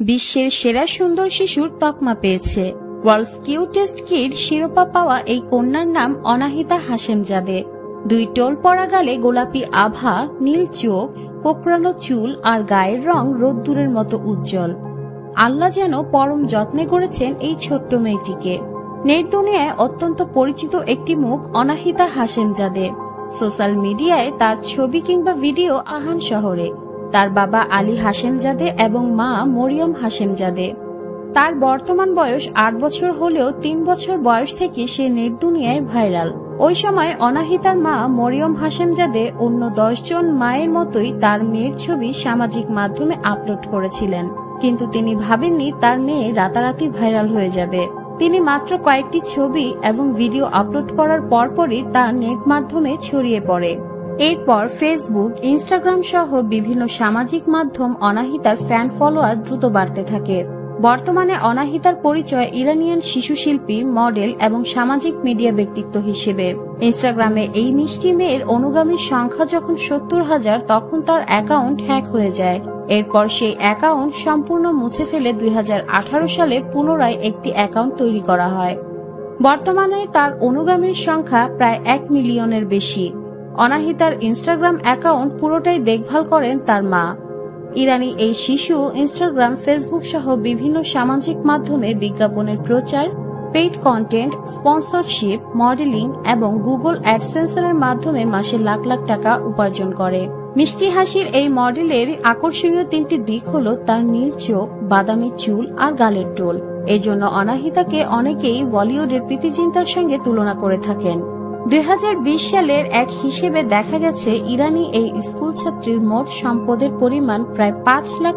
বিশ্বের সেরা সুন্দর শিশুর তকমা পেয়েছে। ওয়ার্ল্ডস কিউটেস্ট কিড শিরোপা পাওয়া এই কন্যার নাম অনাহিতা হাশেমজাদে। 2 টোল পরা গালে গোলাপি আভা, নীল চোখ, কোকড়ানো চুল আর গায়ের রং রোদ্দুরের মতো উজ্জ্বল। আল্লাহ যেন পরম যত্নে করেছেন এই ছোট্ট মেয়েটিকে। নেট দুনিয়ায় অত্যন্ত পরিচিত একটি মুখ অনাহিতা হাশেমজাদে। সোশ্যাল মিডিয়ায় তার ছবি কিংবা ভিডিও আহান শহরে। তার বাবা আলী হাশেমজাদে এবং মা মরিয়ম হাশেমজাদে। তার বর্তমান বয়স 8 বছর হলেও 3 বছর বয়স থেকে সে নেট দুনিয়ায় ভাইরাল। ওই সময় অনাহিতার মা মরিয়ম হাশেমজাদে অন্য 10 জন মায়ের মতোই তার মেয়ের ছবি সামাজিক মাধ্যমে আপলোড করেছিলেন, কিন্তু তিনি ভাবেননি তার মেয়ে রাতারাতি ভাইরাল হয়ে যাবে। তিনি মাত্র কয়েকটি ছবি এবং ভিডিও আপলোড করার পরপরই তা নেট মাধ্যমে ছড়িয়ে পড়ে। এরপর ফেসবুক, ইনস্টাগ্রাম সহ বিভিন্ন সামাজিক মাধ্যম অনাহিতার ফ্যান ফলোয়ার দ্রুত বাড়তে থাকে। বর্তমানে অনাহিতার পরিচয় ইরানিয়ান শিশু শিল্পী, মডেল এবং সামাজিক মিডিয়া ব্যক্তিত্ব হিসেবে। ইনস্টাগ্রামে এই মিষ্টি মেয়ের অনুগামীর সংখ্যা যখন 70,000 তখন তার অ্যাকাউন্ট হ্যাক হয়ে যায়। এরপর সেই অ্যাকাউন্ট সম্পূর্ণ মুছে ফেলে 2018 সালে পুনরায় একটি অ্যাকাউন্ট তৈরি করা হয়। বর্তমানে তার অনুগামীর সংখ্যা প্রায় 1 মিলিয়নের বেশি। অনাহিতার ইনস্টাগ্রাম অ্যাকাউন্ট পুরোটাই দেখভাল করেন তার মা। ইরানি এই শিশু ইনস্টাগ্রাম, ফেসবুক সহ বিভিন্ন সামাজিক মাধ্যমে বিজ্ঞাপনের প্রচার, পেইড কন্টেন্ট, স্পন্সরশিপ, মডেলিং এবং গুগল অ্যাডসেন্সের মাধ্যমে মাসে লাখ লাখ টাকা উপার্জন করে। মিষ্টি হাসির এই মডেলের আকর্ষণীয় 3টি দিক হল তার নীল চোখ, বাদামি চুল আর গালের টোল। এজন্য অনাহিতাকে অনেকেই বলিউডের প্রীতি জিন্টার সঙ্গে তুলনা করে থাকেন। 2020 সালের এক হিসেবে দেখা গেছে ইরানি এই স্কুল ছাত্রীর মোট সম্পদের পরিমাণ প্রায় $5 লাখ।